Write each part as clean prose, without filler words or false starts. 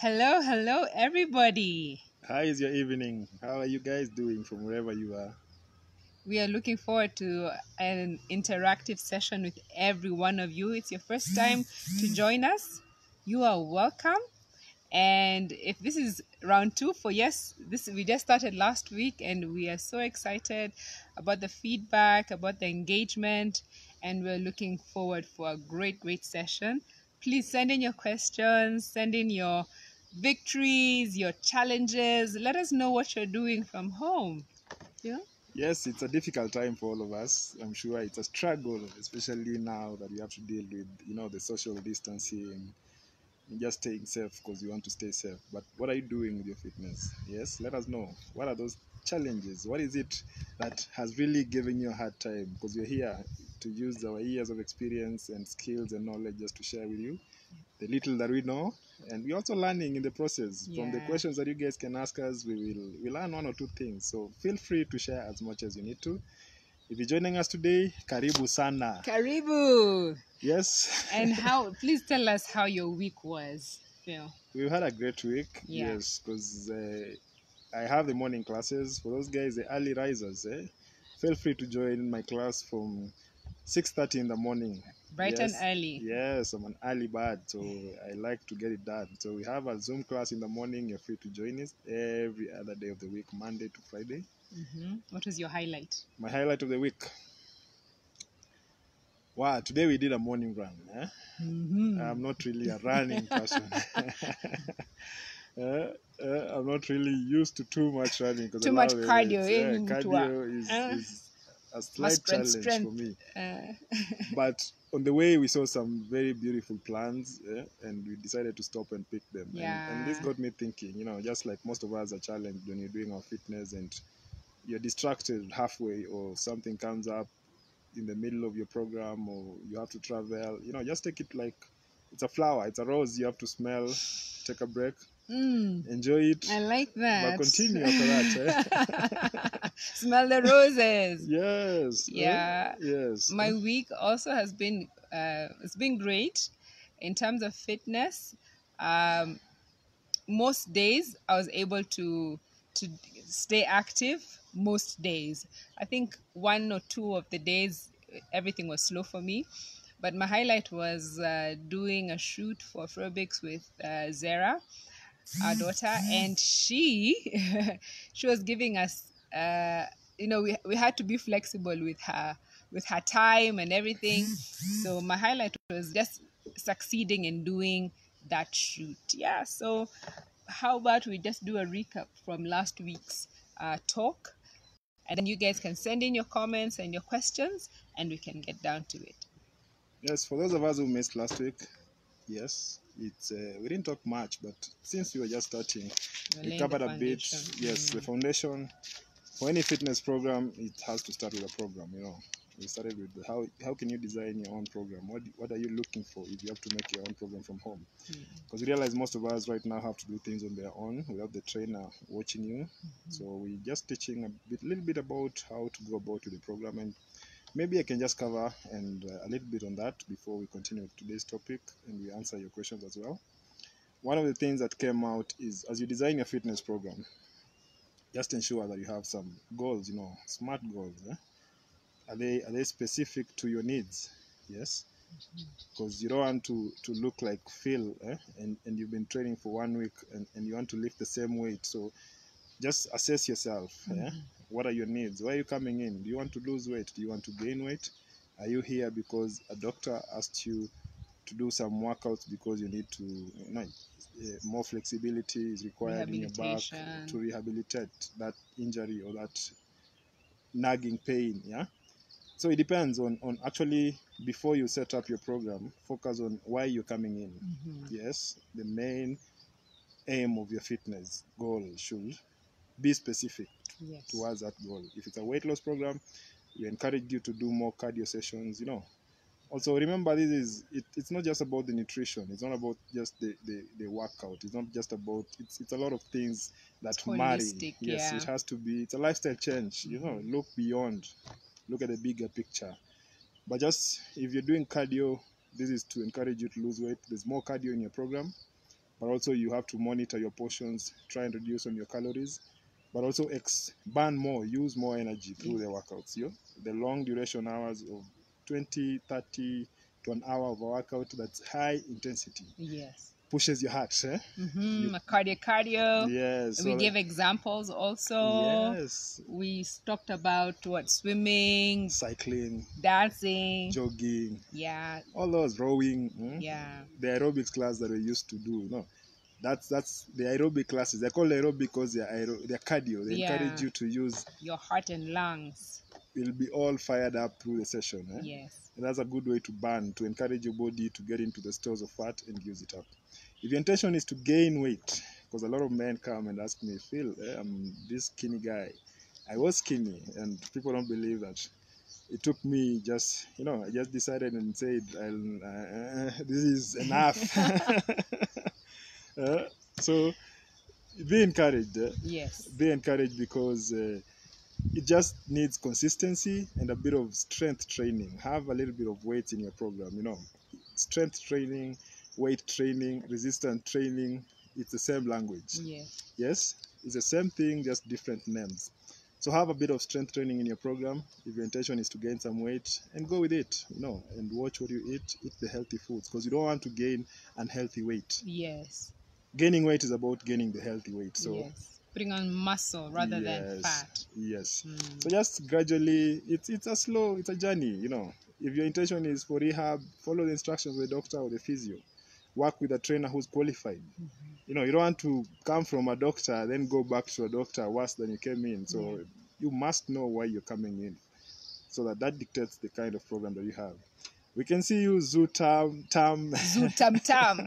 Hello, hello, everybody. How is your evening? How are you guys doing from wherever you are? We are looking forward to an interactive session with every one of you. It's your first time to join us. You are welcome. And if this is round two for yes, this we just started last week, and we are so excited about the feedback, about the engagement, and we're looking forward for a great session. Please send in your questions, send in your victories, your challenges. Let us know what you're doing from home. Yeah. Yes, it's a difficult time for all of us. I'm sure it's a struggle, especially now that we have to deal with, the social distancing and just staying safe because we want to stay safe. But what are you doing with your fitness? Yes, let us know. What are those challenges? What is it that has really given you a hard time? Because we're here to use our years of experience and skills and knowledge just to share with you the little that we know, and we're also learning in the process. From the Yeah. questions that you guys can ask us, we learn one or two things, so feel free to share as much as you need to. If you're joining us today, karibu sana. Karibu. Yes. And please tell us how your week was, Phil. We've had a great week. Yeah. Yes, because I have the morning classes for those guys, the early risers. Feel free to join my class from 6:30 in the morning. Bright and early. Yes, I'm an early bird, so I like to get it done. So we have a Zoom class in the morning. You're free to join us every other day of the week, Monday to Friday. What was your highlight? My highlight of the week. Wow, today we did a morning run. I'm not really a running person. I'm not really used to too much running because Too much cardio. Cardio is a slight challenge for me. Uh, But on the way, we saw some very beautiful plants, and we decided to stop and pick them. And this Yeah. got me thinking, just like most of us are challenged when you're doing our fitness and you're distracted halfway or something comes up in the middle of your program or you have to travel, just take it like it's a flower, it's a rose you have to smell, take a break, enjoy it. I like that. But continue after that. Smell the roses. Yes. Yeah. Yes. My week also has been it's been great in terms of fitness. Most days I was able to stay active most days. I think one or two of the days everything was slow for me, but my highlight was doing a shoot for aerobics with Zara, our daughter, and she she was giving us we had to be flexible with her time and everything. So my highlight was just succeeding in doing that shoot. Yeah. So how about we just do a recap from last week's talk, and then you guys can send in your comments and your questions, and we can get down to it. Yes, for those of us who missed last week, yes, it's we didn't talk much, but since we were just starting, we covered a bit. Yes, the foundation for any fitness program, it has to start with a program. We started with how can you design your own program? What are you looking for if you have to make your own program from home? Because we realize most of us right now have to do things on their own without the trainer watching you. So we just teaching little bit about how to go about with the program, and maybe I can just cover and a little bit on that before we continue with today's topic and we answer your questions as well. One of the things that came out is as you design your fitness program, just ensure that you have some goals, smart goals. Are they specific to your needs? Yes, because you don't want to look like Phil, and you've been training for 1 week and you want to lift the same weight. So just assess yourself. What are your needs? Why are you coming in? Do you want to lose weight? Do you want to gain weight? Are you here because a doctor asked you to do some workouts because you need to, more flexibility is required in your back to rehabilitate that injury or that nagging pain? Yeah. So it depends on actually, before you set up your program, focus on why you're coming in. Yes, the main aim of your fitness goal should be specific towards that goal. If it's a weight loss program, we encourage you to do more cardio sessions. Also remember, it's not just about the nutrition. It's not about just the workout. It's not just about it's a lot of things that marry. Yes, it has to be. It's a lifestyle change. Look beyond. Look at the bigger picture. But just if you're doing cardio, this is to encourage you to lose weight. There's more cardio in your program. but also you have to monitor your portions, try and reduce on your calories, but also burn more, use more energy through the workouts. The long duration hours of 20, 30 to an hour of a workout that's high intensity. Yes. Pushes your heart. Cardio. Yes. We gave examples also. Yes. We talked about swimming, cycling, dancing, jogging. Yeah. All those, rowing. Yeah. The aerobics class that we used to do. That's the aerobic classes. They're called aerobic because they're cardio. They encourage you to use your heart and lungs. Will be all fired up through the session. Yes. And that's a good way to burn, to encourage your body to get into the stores of fat and use it up. If your intention is to gain weight, because a lot of men come and ask me, Phil, I'm this skinny guy. I was skinny, and people don't believe that. It took me just, I just decided and said, this is enough. So be encouraged. Yes. Be encouraged because it just needs consistency and a bit of strength training. Have a little bit of weight in your program. Strength training, weight training, resistance training. It's the same language. Yes, it's the same thing, just different names. So have a bit of strength training in your program if your intention is to gain some weight, and go with it, and watch what you eat. Eat the healthy foods, because you don't want to gain unhealthy weight. Yes. Gaining weight is about gaining the healthy weight. So yes. Putting on muscle rather than fat. Yes. So just gradually, it's a journey, If your intention is for rehab, follow the instructions of the doctor or the physio. Work with a trainer who's qualified. You don't want to come from a doctor, then go back to a doctor worse than you came in. So you must know why you're coming in, so that dictates the kind of program that you have. We can see you, Zutam Tam. Zutam Tam.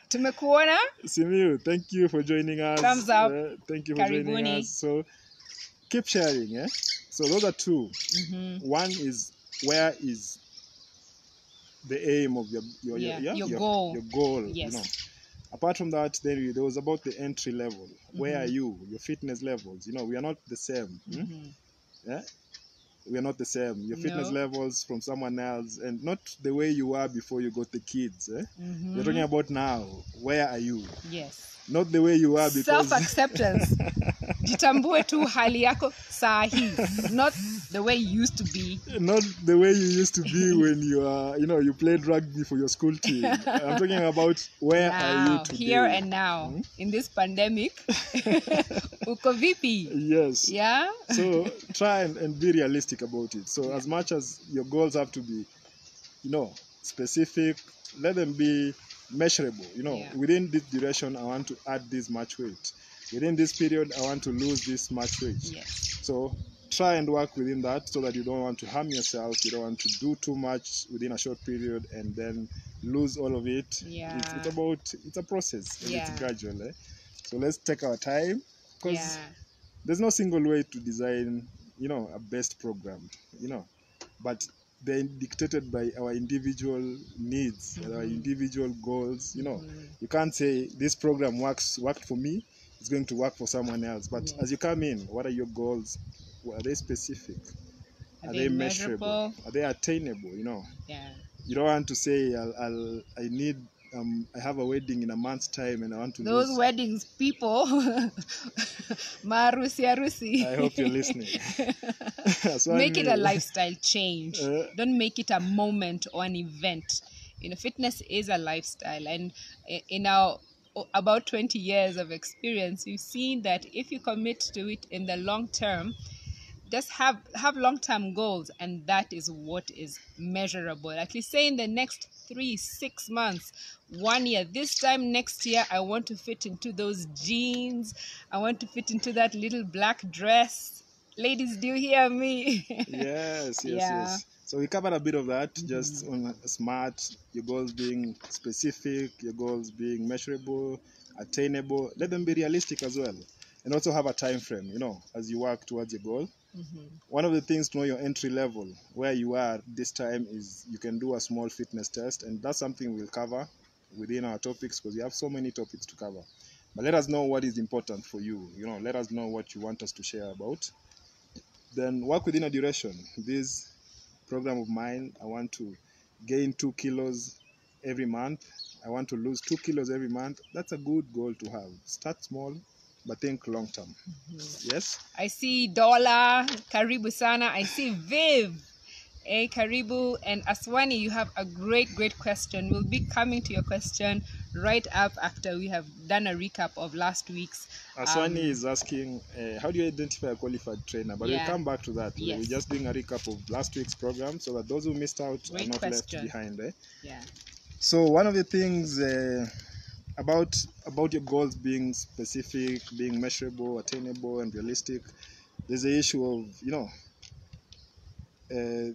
Tumekuona? Simiu, thank you for joining us. Thumbs up. Thank you for joining us. So keep sharing. So those are two. One is, where is the aim of your goal? Your goal. Yes. Apart from that, there was about the entry level. Where are you? Your fitness levels. We are not the same. Yeah. We are not the same. Your fitness levels from someone else, and not the way you were before you got the kids. We're talking about now. Where are you? Yes. Not the way you were because... Self-acceptance. Jitambue tu hali yako sahi. Not the way you used to be. Not the way you used to be when you are, you played rugby for your school team. I'm talking about where now, are you today? Here and now. In this pandemic. Uko vipi? Yes. Yeah. So try and be realistic about it. So as much as your goals have to be, specific, let them be measurable. Within this duration, I want to add this much weight. Within this period, I want to lose this much weight. Yes. So try and work within that, so that you don't want to harm yourself. You don't want to do too much within a short period and then lose all of it. Yeah. It's a process, and it's gradual. So let's take our time, because there's no single way to design, a best program, but they're dictated by our individual needs, our individual goals. You can't say this program worked for me, it's going to work for someone else. But as you come in, what are your goals? Are they specific? Are they measurable? Are they attainable? Yeah. You don't want to say, I need, I have a wedding in a month's time and I want to those lose. Weddings, people. Arusi. I hope you're listening. So make it a lifestyle change. Don't make it a moment or an event. Fitness is a lifestyle, and in our about 20 years of experience, we've seen that if you commit to it in the long term, just have long-term goals, and that is what is measurable. At least say in the next 3-6 months, 1 year, this time next year, I want to fit into those jeans, I want to fit into that little black dress. Ladies, do you hear me? Yes. So we covered a bit of that, just on SMART, your goals being specific, your goals being measurable, attainable. Let them be realistic as well, and also have a time frame, as you work towards your goal. One of the things to know your entry level, where you are this time, is you can do a small fitness test, and that's something we'll cover within our topics, because we have so many topics to cover. But let us know what is important for you. Let us know what you want us to share about. Then work within a duration. This program of mine, I want to gain 2 kilos every month, I want to lose 2 kilos every month. That's a good goal to have. Start small, but think long term. Yes? I see Dola, Karibu Sana. I see Viv. Hey, Karibu and Aswani, you have a great question. We'll be coming to your question right up after we have done a recap of last week's. Aswani is asking, how do you identify a qualified trainer? But we'll come back to that. Yes. We're just doing a recap of last week's program so that those who missed out are not left behind. Yeah. So one of the things about your goals being specific, being measurable, attainable, and realistic, there's the issue of,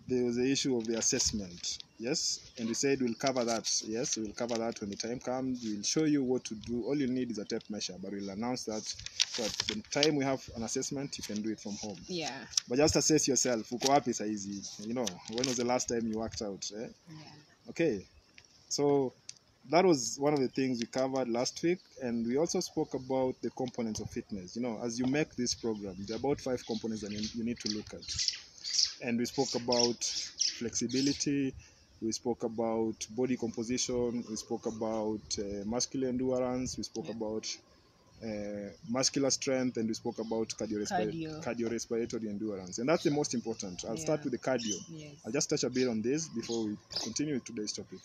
there was the issue of the assessment. Yes, and we said we'll cover that. Yes, we'll cover that when the time comes. We'll show you what to do. All you need is a tape measure, but we'll announce that. So at the time we have an assessment, you can do it from home. Yeah. But just assess yourself. Uko wapi saizi? When was the last time you worked out? Yeah. Okay. So that was one of the things we covered last week, and we also spoke about the components of fitness. As you make this program, there are about 5 components that you need to look at. And we spoke about flexibility, we spoke about body composition, we spoke about muscular endurance, we spoke about muscular strength, and we spoke about cardiorespiratory endurance. And that's the most important. I'll start with the cardio. Yes. I'll just touch a bit on this before we continue with today's topic.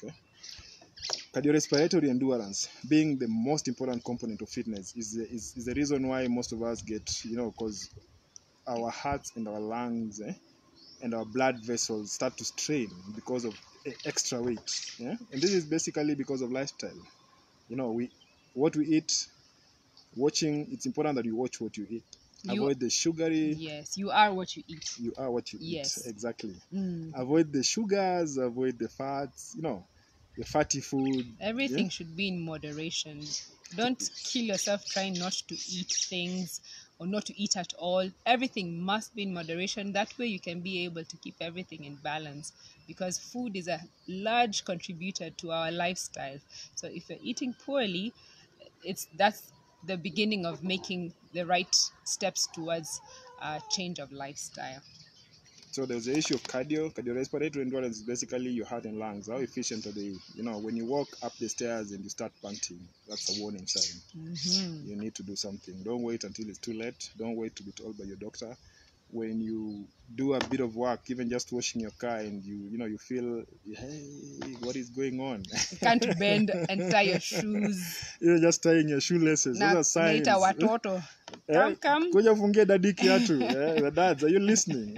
Cardiorespiratory endurance being the most important component of fitness is the reason why most of us get, because our hearts and our lungs and our blood vessels start to strain because of extra weight. Yeah? And this is basically because of lifestyle. What we eat, it's important that you watch what you eat. Avoid the sugary. Yes, you are what you eat. You are what you eat. Exactly. Avoid the sugars, avoid the fats, the fatty food. Everything should be in moderation. Don't kill yourself trying not to eat things or not to eat at all. Everything must be in moderation. That way you can be able to keep everything in balance, because food is a large contributor to our lifestyle. So if you're eating poorly, that's the beginning of making the right steps towards a change of lifestyle. So there's the issue of cardiorespiratory endurance is basically your heart and lungs. How efficient are they? When you walk up the stairs and you start panting, that's a warning sign. You need to do something. Don't wait until it's too late. Don't wait to be told by your doctor. When you do a bit of work, even just washing your car, and you feel, hey, what is going on? You can't bend and tie your shoes. You're just tying your shoelaces. Those are signs. Watoto. Come. Kuja fungie dadi kiatu. The dads, are you listening?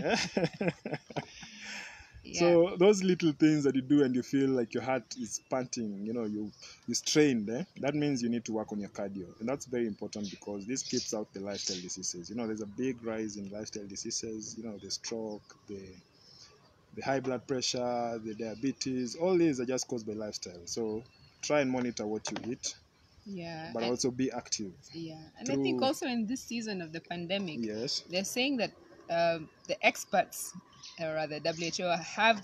So those little things that you do and you feel like your heart is panting, you strained, that means you need to work on your cardio. And that's very important because this keeps out the lifestyle diseases. There's a big rise in lifestyle diseases, the stroke, the high blood pressure, the diabetes, all these are just caused by lifestyle. So try and monitor what you eat. Yeah. But also be active. Yeah. And I think also in this season of the pandemic, they're saying that the experts, or rather WHO, have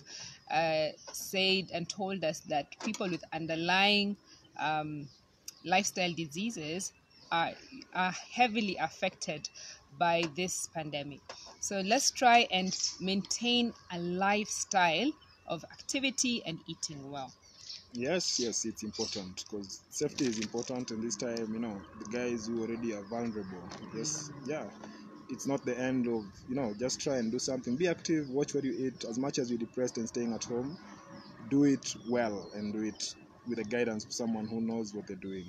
said and told us that people with underlying lifestyle diseases are heavily affected by this pandemic. So let's try and maintain a lifestyle of activity and eating well. Yes, it's important because safety is important, and this time, the guys who already are vulnerable. It's not the end of, just try and do something. Be active, watch what you eat. As much as you're depressed and staying at home, do it well and do it with the guidance of someone who knows what they're doing.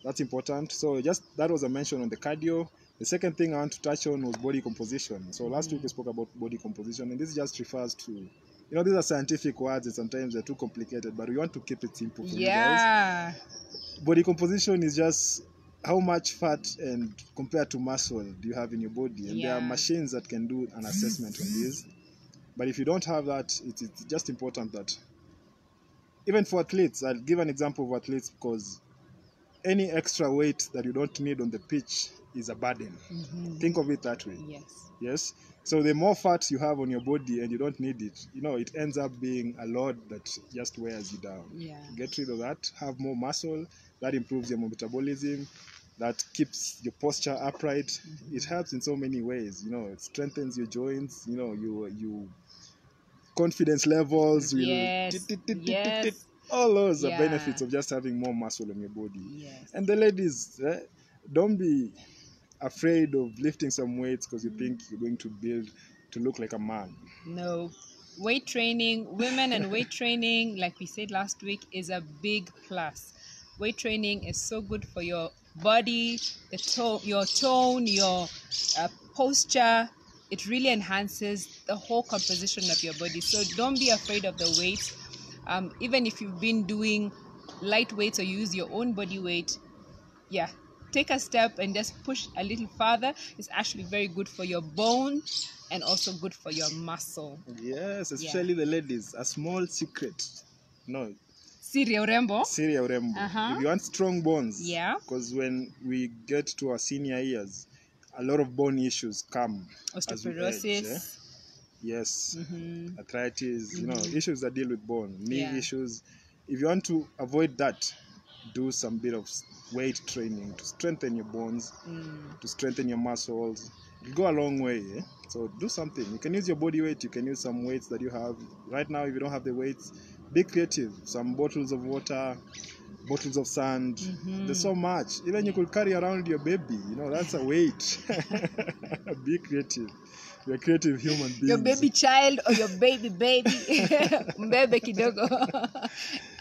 That's important. So that was a mention on the cardio. The second thing I want to touch on was body composition. So last week we spoke about body composition, and this just refers to, these are scientific words and sometimes they're too complicated, but we want to keep it simple for you guys. Body composition is just how much fat and compared to muscle do you have in your body, and there are machines that can do an assessment on this. But if you don't have that, it's just important that even for athletes, I'll give an example of athletes, because any extra weight that you don't need on the pitch is a burden. Think of it that way. Yes. So the more fat you have on your body and you don't need it, it ends up being a load that just wears you down. Get rid of that. Have more muscle. That improves your metabolism. That keeps your posture upright. It helps in so many ways. It strengthens your joints. You confidence levels will All those are benefits of just having more muscle on your body. Yes. And the ladies, don't be afraid of lifting some weights because you think you're going to build to look like a man. No. Weight training, women and weight training, like we said last week, is a big plus. Weight training is so good for your body, your tone, your posture. It really enhances the whole composition of your body. So don't be afraid of the weight. Even if you've been doing light weights or you use your own body weight, yeah, take a step and just push a little further. It's actually very good for your bone and also good for your muscle. Yes, especially the ladies. A small secret. No. Siri ya urembo. Siri ya urembo. If you want strong bones, because when we get to our senior years, a lot of bone issues come. Osteoporosis. Yes, arthritis, you know, issues that deal with bone, knee issues. If you want to avoid that, do some bit of weight training to strengthen your bones, to strengthen your muscles. It'll go a long way. So do something. You can use your body weight. You can use some weights that you have. Right now, if you don't have the weights, be creative. Some bottles of water, bottles of sand. There's so much. Even you could carry around your baby. You know, that's a weight. Be creative. You're a creative human being. Your baby child or your baby. Mbebe kidogo.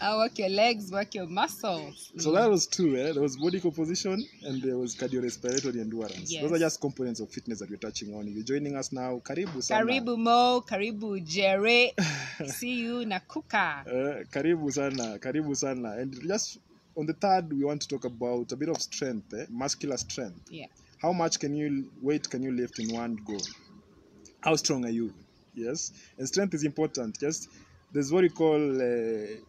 Work your legs, work your muscles. So that was two. There was body composition and there was cardiorespiratory endurance. Those are just components of fitness that we're touching on. If you're joining us now, karibu sana. Karibu Mo, karibu Jerry. See you nakuka. Karibu sana, karibu sana. And just on the third, we want to talk about a bit of strength, muscular strength. Yeah. How much weight can you lift in one go? How strong are you? Yes. And strength is important. Just there's what you call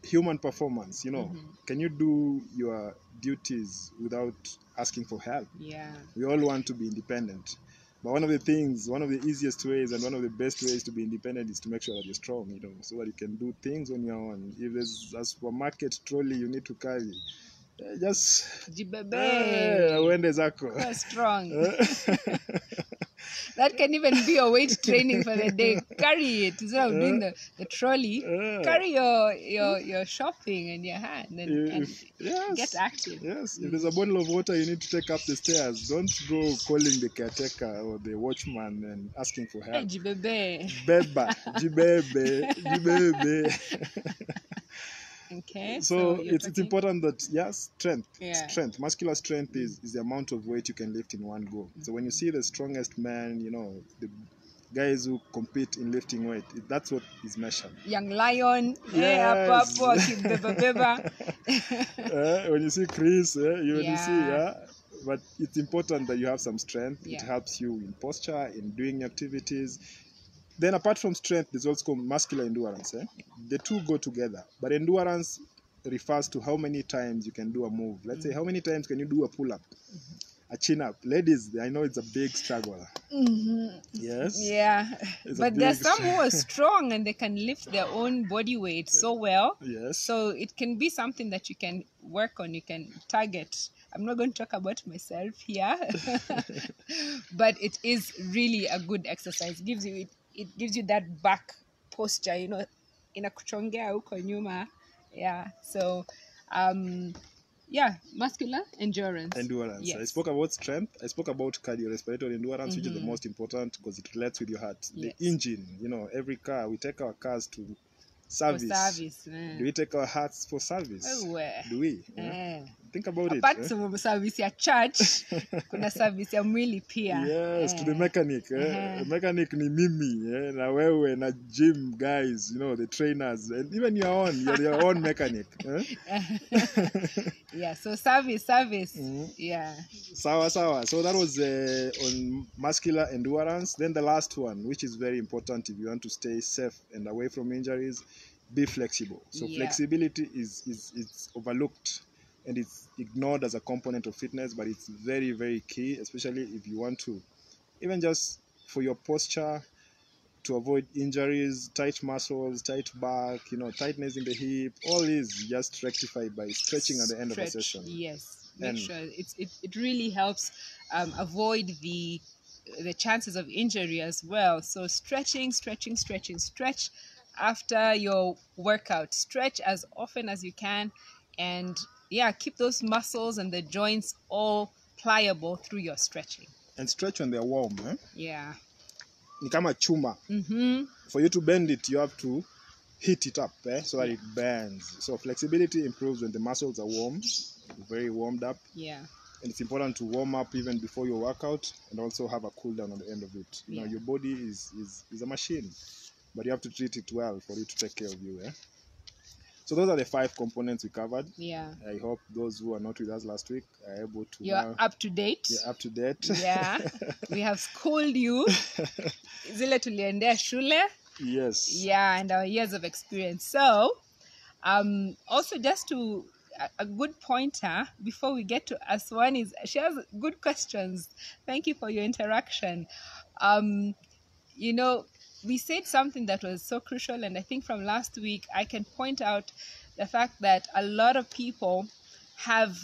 human performance. You know, can you do your duties without asking for help? Yeah. We all want to be independent. But one of the easiest ways and one of the best ways to be independent is to make sure that you're strong, you know, so that you can do things on your own. If there's a supermarket trolley you need to carry, just uende zako. Strong. That can even be your weight training for the day. Carry it instead of doing the trolley. Carry your shopping in your hand and get active. Yes, if there's a bottle of water you need to take up the stairs, don't go calling the caretaker or the watchman and asking for help. Jibebe. Beba, jibebe. Okay. So it's important that strength, muscular strength is the amount of weight you can lift in one go. So when you see the strongest man, you know, the guys who compete in lifting weight, that's what is measured. Young lion, when you see Chris, you see, but it's important that you have some strength. It helps you in posture, in doing activities. Then apart from strength, there's also muscular endurance. The two go together. But endurance refers to how many times you can do a move. Let's say, how many times can you do a pull-up, a chin-up? Ladies, I know it's a big struggle. Yes? Yeah. But there's some who are strong and they can lift their own body weight so well. Yes. So it can be something that you can work on, you can target. I'm not going to talk about myself here. But it is really a good exercise. It gives you that back posture, you know, inakuchongea huko nyuma. Yeah. So, muscular endurance. Yes. I spoke about strength. I spoke about cardiorespiratory endurance, which is the most important because it relates with your heart. The engine, you know, every car, we take our cars to service. For service. Do we take our hearts for service? Do we? Think about it. Apart from service ya church, kuna service ya mwili pia. Yes, to the mechanic. Mechanic ni mimi, na wewe, na gym guys, you know, the trainers, and even you're your own mechanic. Yeah, so service. Yeah. Sawa. So that was on muscular endurance. Then the last one, which is very important if you want to stay safe and away from injuries, be flexible. So flexibility is overlooked and it's ignored as a component of fitness, but it's very, very key, especially if you want to, even just for your posture, to avoid injuries, tight muscles, tight back, you know, tightness in the hip. All is just rectified by stretching at the end of a session. Yes, make sure it really helps avoid the chances of injury as well. So stretch after your workout. Stretch as often as you can, and yeah, keep those muscles and the joints all pliable through your stretching. And stretch when they're warm. Yeah. Ni kama chuma. For you to bend it, you have to heat it up so that it bends. So flexibility improves when the muscles are warm, very warmed up. Yeah. And it's important to warm up even before your workout and also have a cool down on the end of it. You know, your body is a machine, but you have to treat it well for it to take care of you. So those are the 5 components we covered. Yeah. I hope those who are not with us last week are able to. You're up to date. You're up to date. Yeah. We have schooled you. Zile tuliendea shule. Yes. Yeah, and our years of experience. So, also just to a good pointer before we get to Aswan is she has good questions. Thank you for your interaction. You know, we said something that was so crucial, and I think from last week I can point out the fact that a lot of people have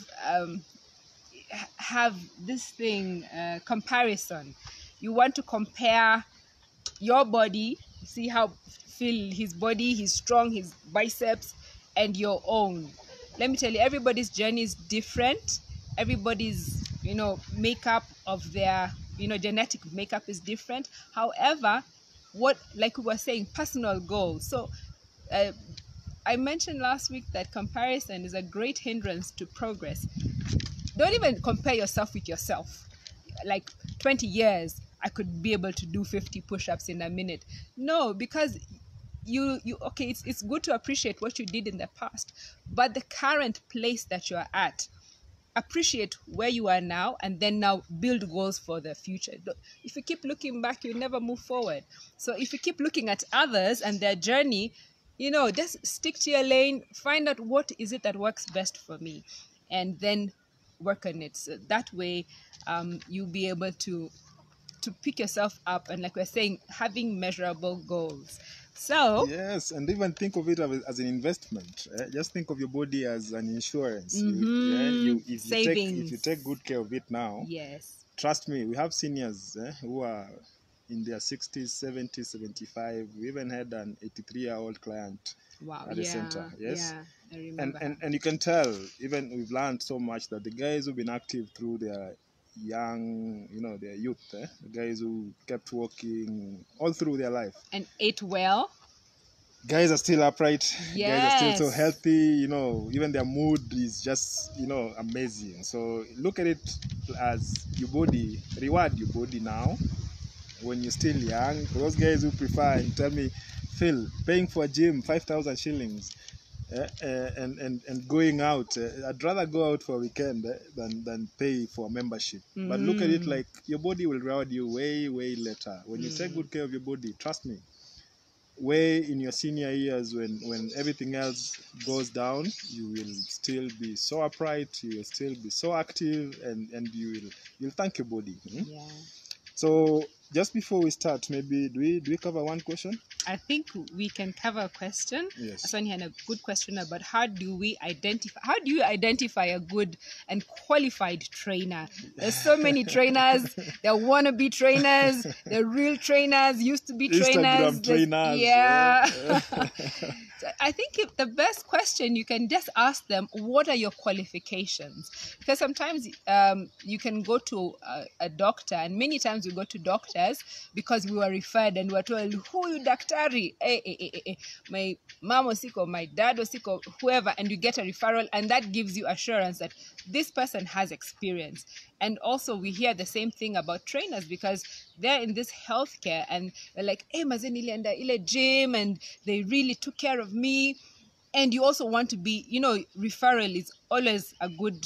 this thing, comparison. You want to compare your body, see how feel his body, he's strong, his biceps, and your own. Let me tell you, everybody's journey is different. Everybody's, makeup of their, genetic makeup is different. However, what, like we were saying, personal goals. So I mentioned last week that comparison is a great hindrance to progress. Don't even compare yourself with yourself. Like 20 years, I could be able to do 50 push-ups in a minute. No, because you okay, it's good to appreciate what you did in the past, but the current place that you are at, appreciate where you are now, and then now build goals for the future. If you keep looking back, you'll never move forward. So if you keep looking at others and their journey, just stick to your lane, find out what is it that works best for me, and then work on it. So that way you'll be able to pick yourself up, and like we're saying, having measurable goals. So yes, and even think of it as an investment. Just think of your body as an insurance. If you take good care of it now, yes, trust me, we have seniors who are in their 60s, 70s, 75. We even had an 83-year-old client at the center. Yes, I remember. And you can tell, even we've learned so much that the guys who've been active through their young, their youth, the guys who kept walking all through their life and ate well, guys are still upright. Yes. Guys are still so healthy, even their mood is just amazing. So look at it as your body, reward your body now when you're still young. For those guys who prefer and tell me, Phil, paying for a gym 5,000 shillings and going out, I'd rather go out for a weekend than pay for a membership. But look at it like your body will reward you way later when you take good care of your body. Trust me, way in your senior years, when everything else goes down, you will still be so upright, you will still be so active, and you'll thank your body. Yeah. So just before we start, maybe do we cover one question? I think we can cover a question. Yes. Aswani had a good question about how do you identify a good and qualified trainer? There's so many trainers. They're wannabe trainers. They're real trainers. Used to be trainers. Instagram trainers. Yeah. So I think the best question you can just ask them, what are your qualifications? Because sometimes you can go to a doctor, and many times we go to doctors because we were referred and we were told, huyu daktari, my mom was sick or my dad was sick or whoever, and you get a referral, and that gives you assurance that this person has experience. And also we hear the same thing about trainers because they're in this healthcare and they're like, hey, mazee nilienda ile gym and they really took care of me. And you also want to be, referral is always a good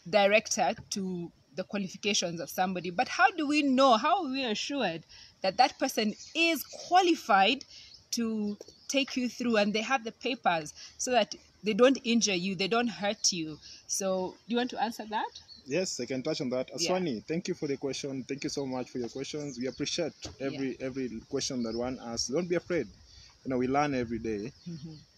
director to the qualifications of somebody. But how do we know, how are we assured that that person is qualified to take you through and they have the papers so that they don't injure you, they don't hurt you? So do you want to answer that? Yes, I can touch on that. Aswani, thank you for the question. Thank you so much for your questions. We appreciate every question that one asks. Don't be afraid. We learn every day.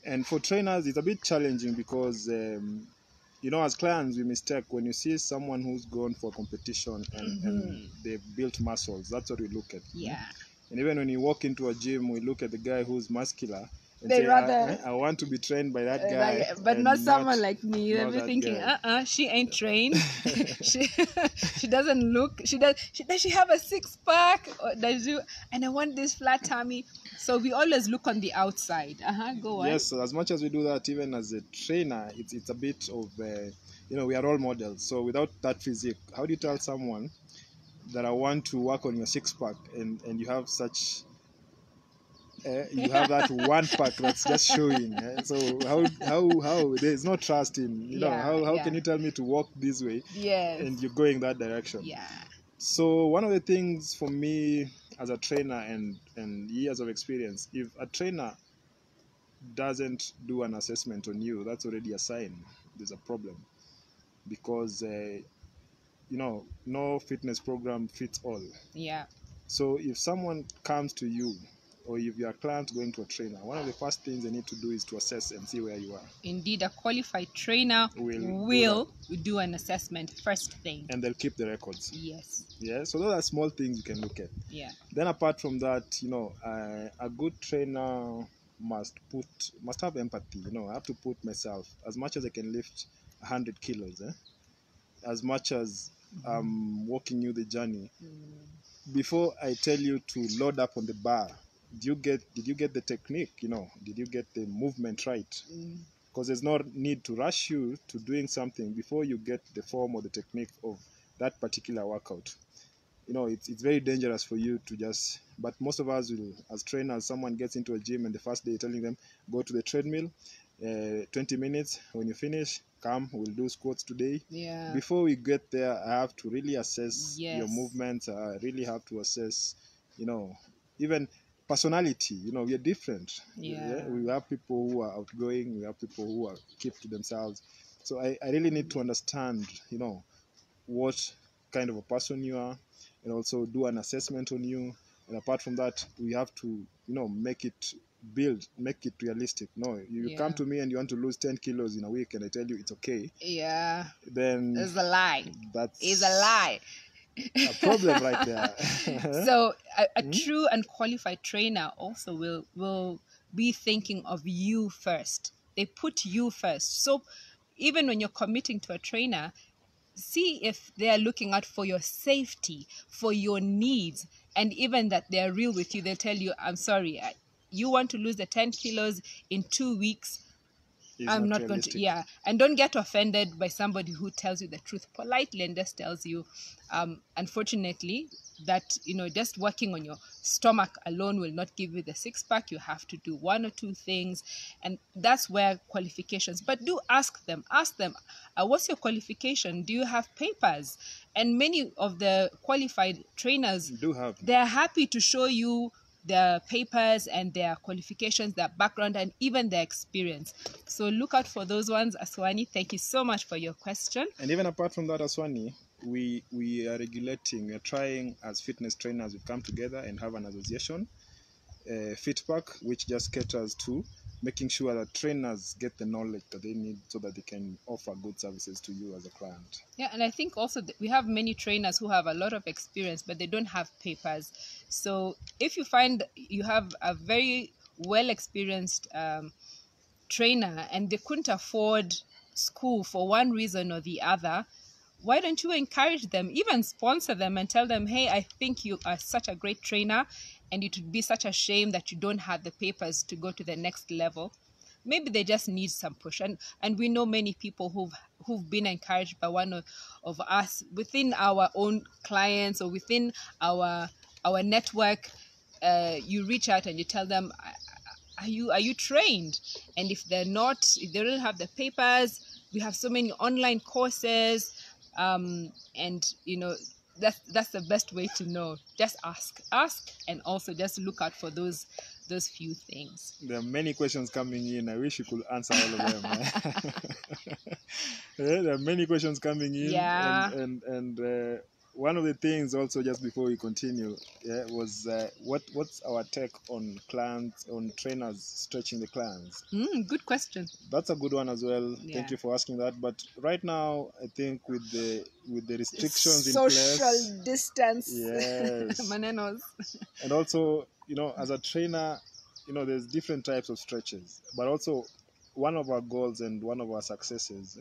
And for trainers, it's a bit challenging because, as clients, we mistake when you see someone who's gone for competition and they've built muscles. That's what we look at. Yeah. And even when you walk into a gym, we look at the guy who's muscular and They say, rather I want to be trained by that guy, but and not someone like me. They'll not be that thinking, guy. she ain't trained. she she doesn't look. Does she have a six pack? Or does you? And I want this flat tummy. So we always look on the outside. Go on. Yes, so as much as we do that, even as a trainer, it's a bit of we are role models. So without that physique, how do you tell someone that I want to work on your six pack, and you have such you have that one pack that's just showing? So how there's no trust in how can you tell me to walk this way? Yes. And you're going that direction. Yeah. So one of the things for me as a trainer and years of experience, if a trainer doesn't do an assessment on you, that's already a sign there's a problem, because no fitness program fits all. Yeah. So if someone comes to you, or if you're a client going to a trainer, one of the first things they need to do is to assess and see where you are. Indeed, a qualified trainer will do an assessment first thing. And they'll keep the records. Yes. Yeah, so those are small things you can look at. Yeah. Then apart from that, a good trainer must have empathy. I have to put myself, as much as I can lift 100 kilos, as much as I'm walking you the journey. Before I tell you to load up on the bar, did you get the technique? Did you get the movement right? Because there's no need to rush you to doing something before you get the form or the technique of that particular workout. It's very dangerous for you to just, but most of us will, as trainers, someone gets into a gym and the first day you're telling them, go to the treadmill, 20 minutes, when you finish, come, we'll do squats today. Yeah. Before we get there, I have to really assess Yes. your movements. I really have to assess, even personality. We are different. Yeah. We have people who are outgoing, we have people who are keep to themselves. So I really need to understand, what kind of a person you are, and also do an assessment on you. And apart from that, we have to make it realistic. No, you come to me and you want to lose 10 kilos in a week, and I tell you it's okay, then it's a lie. It's a lie. A problem right there. So a true and qualified trainer also will be thinking of you first. They put you first. So even when you're committing to a trainer, see if they are looking out for your safety, for your needs, and even that they're real with you. They'll tell you, I'm sorry, you want to lose the 10 kilos in 2 weeks. I'm not going to. Yeah. And don't get offended by somebody who tells you the truth politely and just tells you, unfortunately, that, just working on your stomach alone will not give you the six pack. You have to do one or two things. And that's where qualifications, but do ask them, what's your qualification? Do you have papers? And many of the qualified trainers they're happy to show you their papers and their qualifications, their background, and even their experience. So look out for those ones. Aswani, thank you so much for your question. And even apart from that, Aswani, we are trying as fitness trainers, we've come together and have an association, FitPack, which just caters to making sure that trainers get the knowledge that they need so that they can offer good services to you as a client. Yeah, and I think also that we have many trainers who have a lot of experience, but they don't have papers. So if you find you have a very well-experienced trainer and they couldn't afford school for one reason or the other, why don't you encourage them, even sponsor them and tell them, hey, I think you are such a great trainer and it would be such a shame that you don't have the papers to go to the next level. Maybe they just need some push. And we know many people who've been encouraged by one of us within our own clients or within our network. You reach out and you tell them, are you trained? And if they're not, if they don't have the papers, we have so many online courses. And that's the best way to know. Just ask, and also just look out for those few things. There are many questions coming in. I wish you could answer all of them. There are many questions coming in. Yeah. And one of the things also, just before we continue, was what's our take on clients, on trainers stretching the clients? Good question. That's a good one as well. Yeah. Thank you for asking that. But right now, I think with the restrictions in place, social distance, yes, manenos. And also, as a trainer, there's different types of stretches, but also one of our goals and one of our successes,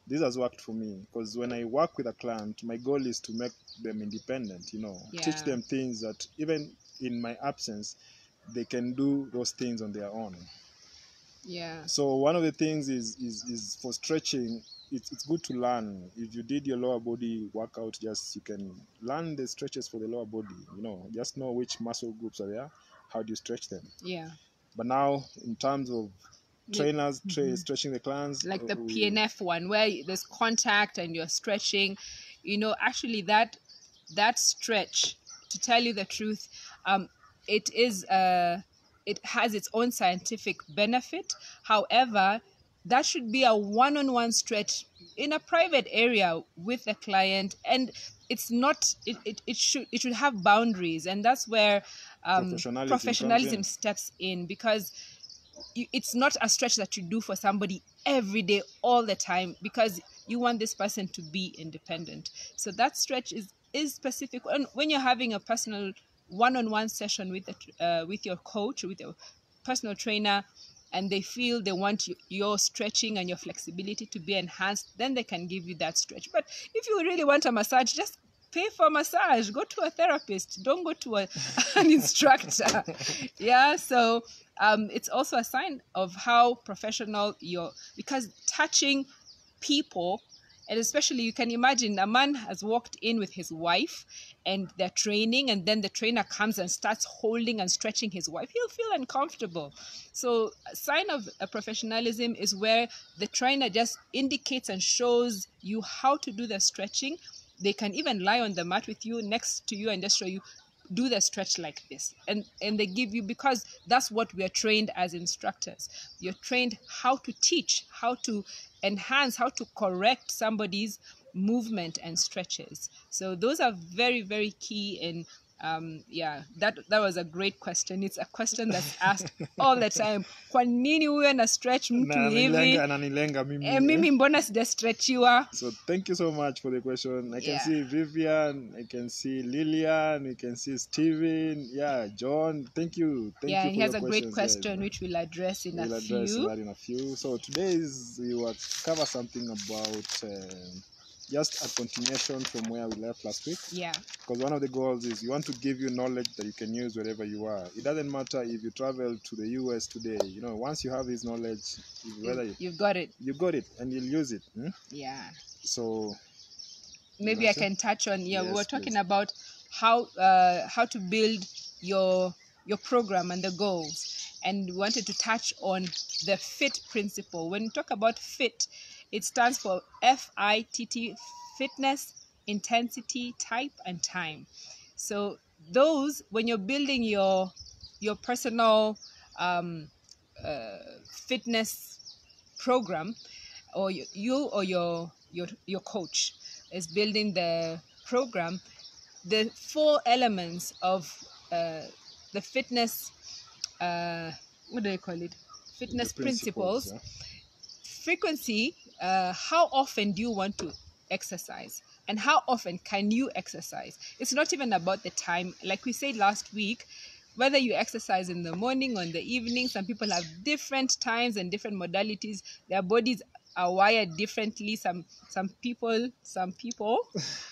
this has worked for me, because when I work with a client, my goal is to make them independent, teach them things that even in my absence, they can do those things on their own. Yeah. So one of the things is for stretching, it's good to learn. If you did your lower body workout, just you can learn the stretches for the lower body, just know which muscle groups are there, how do you stretch them. Yeah. But now, in terms of trainers stretching the clients, like the PNF one, where there's contact and you're stretching, actually that stretch, to tell you the truth, it has its own scientific benefit. However, that should be a one-on-one stretch in a private area with the client, and it's not it should have boundaries, and that's where professionalism steps in, because it's not a stretch that you do for somebody every day all the time, because you want this person to be independent. So that stretch is specific. And when you're having a personal one-on-one session with your coach, with your personal trainer, and they feel they want your stretching and your flexibility to be enhanced, then they can give you that stretch. But if you really want a massage, just pay for a massage. Go to a therapist. Don't go to an instructor. Yeah, so it's also a sign of how professional you're, because touching people, and especially you can imagine a man has walked in with his wife and they're training, and then the trainer comes and starts holding and stretching his wife, he'll feel uncomfortable. So a sign of a professionalism is where the trainer just indicates and shows you how to do the stretching. They can even lie on the mat with you, next to you, and just show you, do the stretch like this. And they give you, because that's what we are trained as instructors. You're trained how to teach, how to enhance, how to correct somebody's movement and stretches. So those are very, very key in that was a great question. It's a question that's asked all the time. Kwa nini uwe na stretch mtu hivi? Mimi mbona sijastretchiwa? So thank you so much for the question. I can see Vivian, I can see Lillian, I can see Steven, John. Thank you. Thank you for he has your a great question, which we'll address in a few. So today we will cover something about just a continuation from where we left last week. Yeah. Because one of the goals is we want to give you knowledge that you can use wherever you are. It doesn't matter if you travel to the US today. Once you have this knowledge, you've got it. You got it, and you'll use it. Yeah. So maybe I can touch on. Yeah, we were talking about how to build your program and the goals, and we wanted to touch on the FIT principle. When we talk about FIT, it stands for FITT, fitness, intensity, type, and time. So those, when you're building your personal fitness program, or you or your coach is building the program, the 4 elements of the fitness, what do they call it? Fitness principles. Frequency, how often do you want to exercise, and how often can you exercise? It's not even about the time. Like we said last week, whether you exercise in the morning or in the evening, some people have different times and different modalities. Their bodies are wired differently. Some people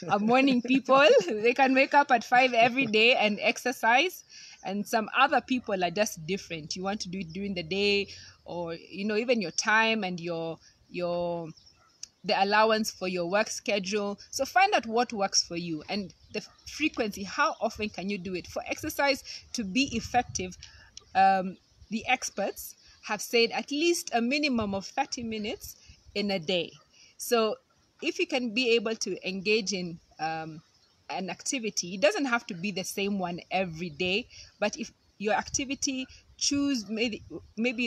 are morning people. They can wake up at 5 every day and exercise, and some other people are just different. You want to do it during the day, or even your time and the allowance for your work schedule. So find out what works for you, and the frequency, how often can you do it. For exercise to be effective, the experts have said at least a minimum of 30 minutes in a day. So if you can be able to engage in an activity, it doesn't have to be the same one every day, but if your activity, choose maybe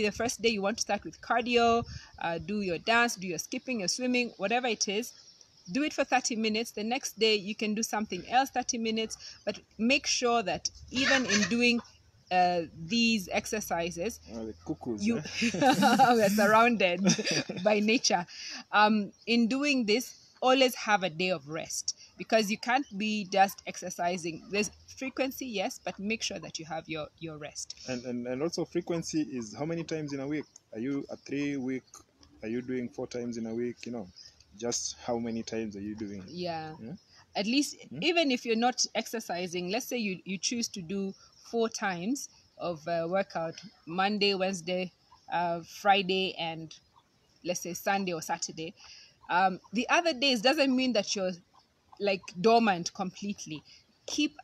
the first day you want to start with cardio, do your dance, do your skipping, your swimming, whatever it is. do it for 30 minutes. The next day you can do something else 30 minutes, but make sure that even in doing these exercises, the cuckoos, you we're surrounded by nature. In doing this, always have a day of rest, because you can't be just exercising. There's frequency, yes, but make sure that you have your rest. And also frequency is how many times in a week? Are you a 3 week? Are you doing 4 times in a week? Just how many times are you doing? Yeah. At least, even if you're not exercising, let's say you choose to do 4 times of workout, Monday, Wednesday, Friday, and let's say Sunday or Saturday. The other days doesn't mean that you're like dormant completely. Keep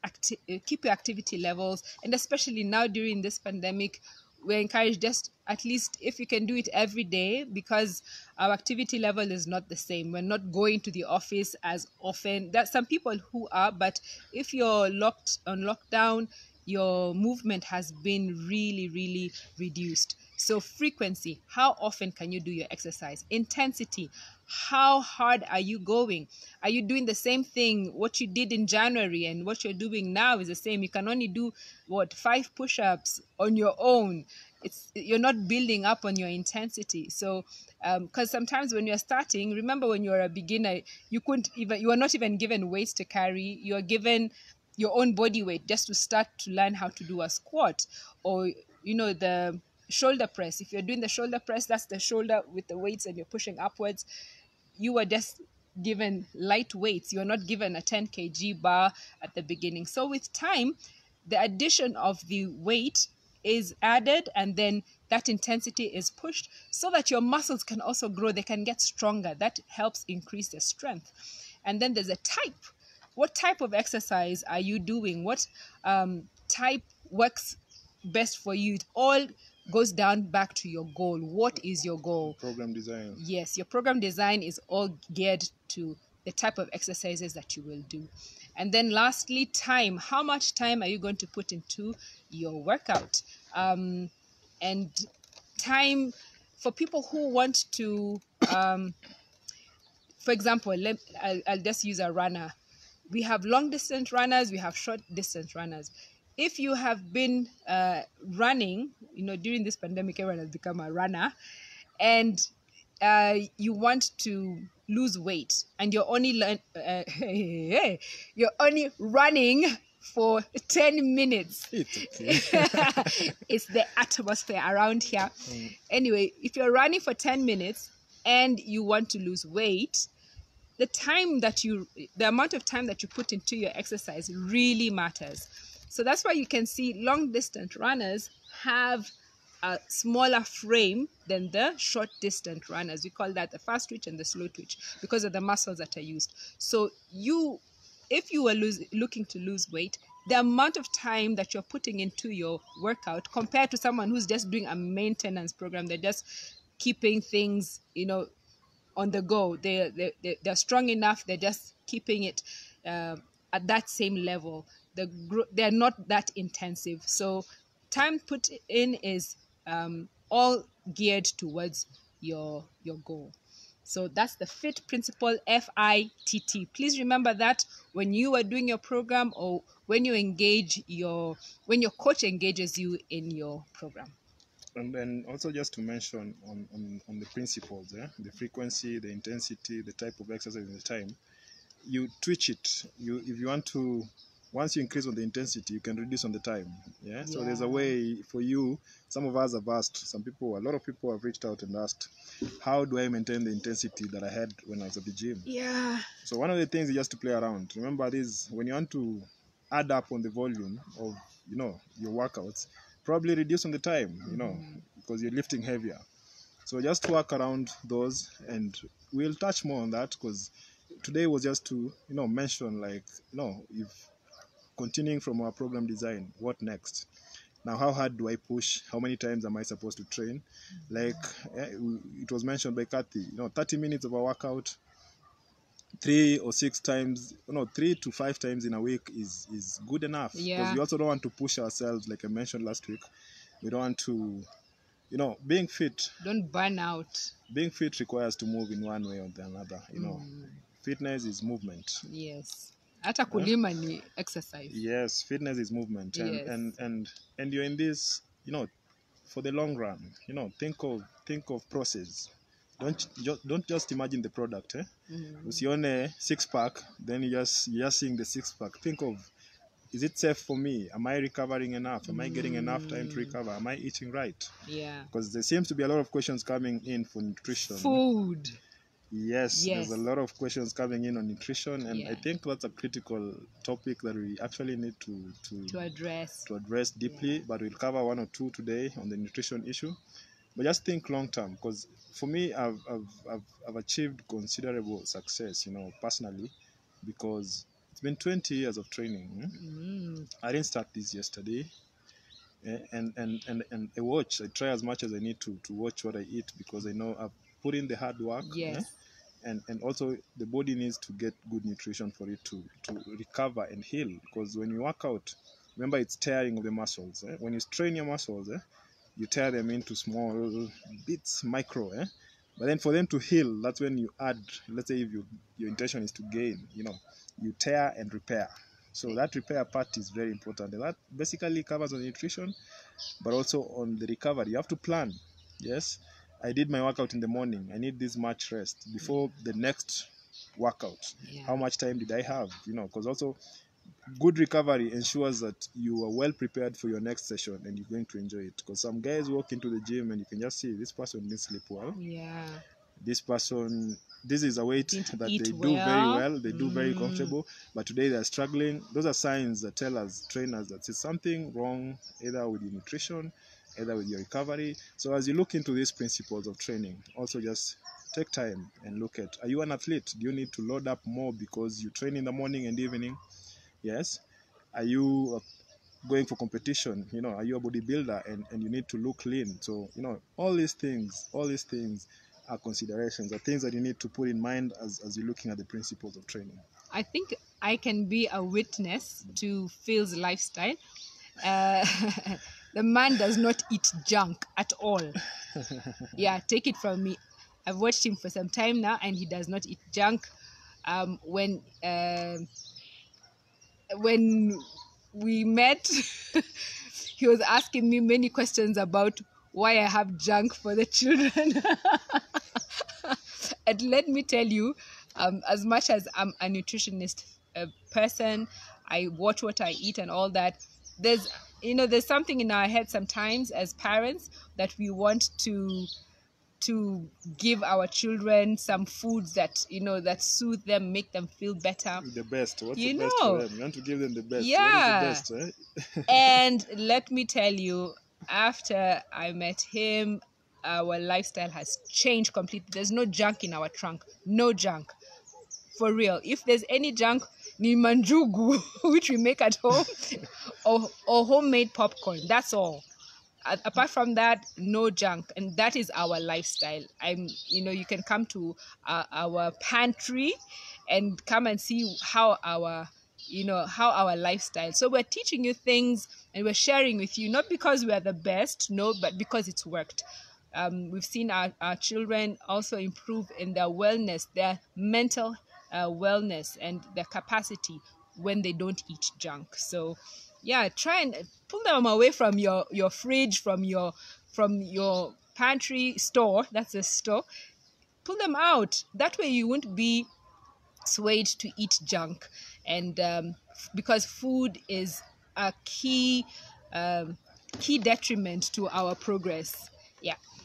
your activity levels, and especially now during this pandemic, we're encouraged just at least if you can do it every day, because our activity level is not the same. We're not going to the office as often. There's some people who are, but if you're locked on lockdown, your movement has been really, really reduced. So frequency, how often can you do your exercise? Intensity, how hard are you going? Are you doing the same thing? What you did in January and what you're doing now is the same. You can only do 5 push-ups on your own. You're not building up on your intensity. So because sometimes when you're starting, remember when you're a beginner, you were not even given weights to carry. You're given your own body weight just to start to learn how to do a squat, or the shoulder press. If you're doing the shoulder press, that's the shoulder with the weights and you're pushing upwards. You were just given light weights. You're not given a 10 kg bar at the beginning. So with time, the addition of the weight is added, and then that intensity is pushed so that your muscles can also grow. They can get stronger. That helps increase the strength. And then there's a type. What type of exercise are you doing? What type works best for you? It all goes down back to your goal. What is your goal? Program design. Yes, your program design is all geared to the type of exercises that you will do. And then lastly, time. How much time are you going to put into your workout? And time for people who want to, for example, I'll just use a runner. We have long distance runners, we have short distance runners. If you have been running, during this pandemic, everyone has become a runner, and you want to lose weight, and you're only running for 10 minutes. It's the atmosphere around here. Anyway, if you're running for 10 minutes and you want to lose weight, the amount of time that you put into your exercise really matters. So that's why you can see long distance runners have a smaller frame than the short distance runners. We call that the fast twitch and the slow twitch because of the muscles that are used. So if you were looking to lose weight, the amount of time that you're putting into your workout compared to someone who's just doing a maintenance program, they're just keeping things, on the go. They're strong enough. They're just keeping it at that same level. They're not that intensive. So time put in is all geared towards your goal. So that's the FIT principle, FITT. Please remember that when you are doing your program, or when your coach engages you in your program. And then also just to mention on the principles, the frequency, the intensity, the type of exercise, and the time, you twitch it. If you want to, once you increase on the intensity, you can reduce on the time. Yeah. So there's a way for you. Some of us have asked, a lot of people have reached out and asked, how do I maintain the intensity that I had when I was at the gym? Yeah. So one of the things is just to play around. Remember this, when you want to add up on the volume of, your workouts, probably reduce on the time, because you're lifting heavier. So just work around those, and we'll touch more on that, because today was just to, mention, if continuing from our program design, what next? Now, how hard do I push? How many times am I supposed to train? It was mentioned by Kathy, 30 minutes of a workout, 3 or 6 times, 3 to 5 times in a week is good enough. Because we also don't want to push ourselves, like I mentioned last week. We don't want to, being fit. Don't burn out. Being fit requires to move in one way or the another, fitness is movement. Yes. Hata kulima ni exercise. Yes, fitness is movement. Yes. And you're in this, for the long run. Think of process. Don't just imagine the product. Usione six pack, then you're just seeing the six pack. Think of, is it safe for me? Am I recovering enough? Am I getting enough time to recover? Am I eating right? Yeah. Because there seems to be a lot of questions coming in for nutrition. Food. Yes, there's a lot of questions coming in on nutrition, and I think that's a critical topic that we actually need to address deeply. But we'll cover one or two today on the nutrition issue. But just think long term, because for me, I've achieved considerable success, personally, because it's been 20 years of training. I didn't start this yesterday. And I watch. I try as much as I need to watch what I eat, because I know I've put in the hard work. And also the body needs to get good nutrition for it to recover and heal. Because when you work out, remember, it's tearing of the muscles. When you strain your muscles, you tear them into small bits, micro. But then for them to heal, that's when you add, let's say if your intention is to gain, you tear and repair. So that repair part is very important. And that basically covers on nutrition, but also on the recovery. You have to plan. Yes, I did my workout in the morning. I need this much rest before the next workout. How much time did I have? Because also good recovery ensures that you are well prepared for your next session and you're going to enjoy it. Because some guys walk into the gym and you can just see this person didn't sleep well. This is a weight that they do very well, they do very comfortable, but today they're struggling. Those are signs that tell us, trainers, that there's something wrong either with your nutrition, either with your recovery. So as you look into these principles of training, also just take time and look at, are you an athlete? Do you need to load up more because you train in the morning and evening? Yes. Are you going for competition? Are you a bodybuilder and you need to look lean? So, all these things are considerations, are things that you need to put in mind as you're looking at the principles of training. I think I can be a witness to Phil's lifestyle. The man does not eat junk at all. Take it from me. I've watched him for some time now, and he does not eat junk. When we met, he was asking me many questions about why I have junk for the children. And let me tell you, as much as I'm a nutritionist person, I watch what I eat and all that. There's something in our head sometimes as parents that we want to give our children some foods that that soothe them, make them feel better. The best. What's the best for them? You want to give them the best. Yeah. What is the best, right? And let me tell you, after I met him, our lifestyle has changed completely. There's no junk in our trunk. No junk. For real. If there's any junk, ni manjugu, which we make at home, or homemade popcorn. That's all. Apart from that, no junk. And that is our lifestyle. You can come to our pantry and come and see how our lifestyle. So we're teaching you things and we're sharing with you, not because we are the best, no, but because it's worked. We've seen our children also improve in their wellness, their mental wellness and their capacity when they don't eat junk. So try and pull them away from your fridge, from your pantry store. That's a store. Pull them out. That way you won't be swayed to eat junk. And because food is a key detriment to our progress.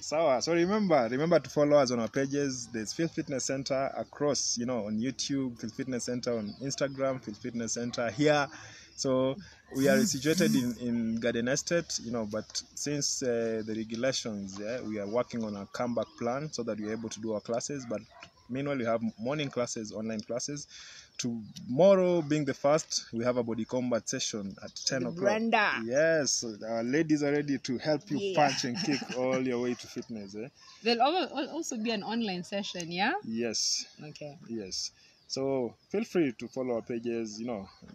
So remember to follow us on our pages. There's Phil Fitness Center across, on YouTube, Phil Fitness Center on Instagram, Phil Fitness Center here. So we are situated in Garden Estate, but since the regulations, we are working on a comeback plan so that we're able to do our classes. But meanwhile, we have morning classes, online classes. Tomorrow being the first, we have a body combat session at 10 o'clock. Brenda. Yes, our ladies are ready to help you punch and kick all your way to fitness. There'll also be an online session, yeah? Yes. Okay. Yes. So feel free to follow our pages.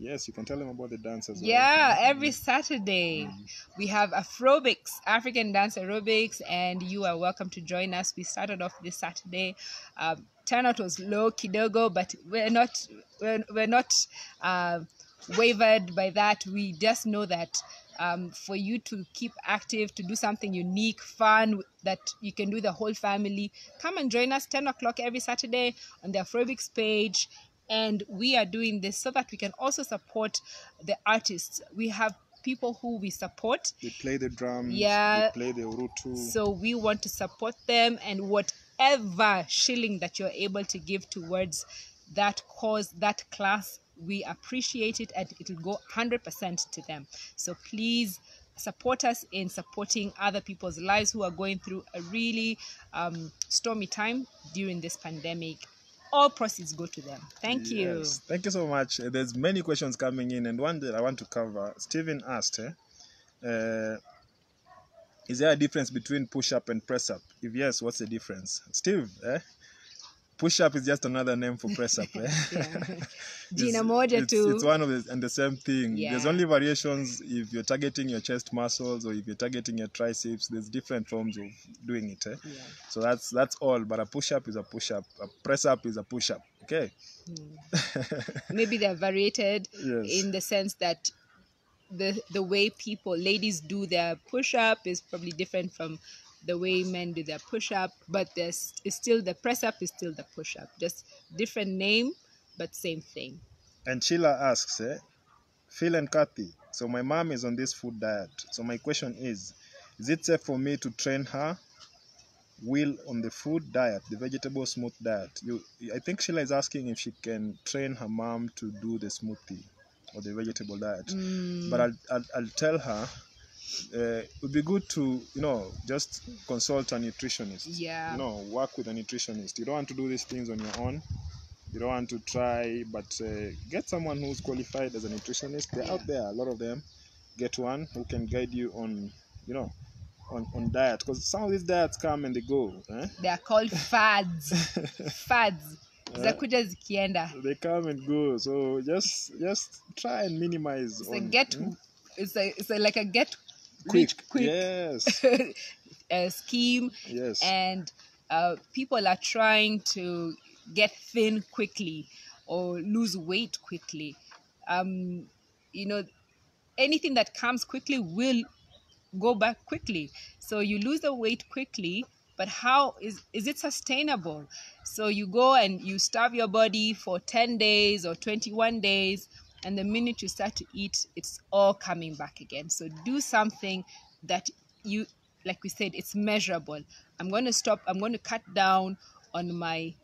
Yes, you can tell them about the dance as well. Yeah, every Saturday we have Afrobics, African dance aerobics, and you are welcome to join us. We started off this Saturday. Turnout was low kidogo, but we're not wavered by that. We just know that for you to keep active, to do something unique, fun, that you can do the whole family, come and join us 10 o'clock every Saturday on the Afrobics page. And we are doing this so that we can also support the artists. We have people who we support. They play the drums, yeah, they play the urutu. So we want to support them, and whatever shilling that you're able to give towards that cause, that class, we appreciate it, and it'll go 100% to them. So please support us in supporting other people's lives who are going through a really stormy time during this pandemic. All proceeds go to them. Thank you. Thank you so much. There's many questions coming in, and one that I want to cover. Stephen asked, is there a difference between push-up and press-up? If yes, what's the difference? Steve, push-up is just another name for press-up. Jina moja tu. It's one of the same thing. Yeah. There's only variations if you're targeting your chest muscles or if you're targeting your triceps. There's different forms of doing it. Yeah. So that's all. But a push-up is a push-up. A press-up is a push-up. Okay. Maybe they're variated in the sense that the way ladies do their push-up is probably different from the way men do their push-up, but it's still the press-up is still the push-up, just different name but same thing. And Sheila asks, Phil and Kathy, so my mom is on this food diet, so my question is it safe for me to train her on the food diet, the vegetable smooth diet? I think Sheila is asking if she can train her mom to do the smoothie or the vegetable diet. But I'll tell her it would be good to just consult a nutritionist. Yeah. Work with a nutritionist. You don't want to do these things on your own. You don't want to try, but get someone who's qualified as a nutritionist. They're out there, a lot of them. Get one who can guide you on on diet, because some of these diets come and they go. They are called fads. Fads. They come and go, so just try and minimize. It's like a get quick yes scheme. Yes. And people are trying to get thin quickly or lose weight quickly. Anything that comes quickly will go back quickly. So you lose the weight quickly, but how is it sustainable? So you go and you starve your body for 10 days or 21 days, and the minute you start to eat, it's all coming back again. So do something that you, like we said, it's measurable. I'm going to cut down on my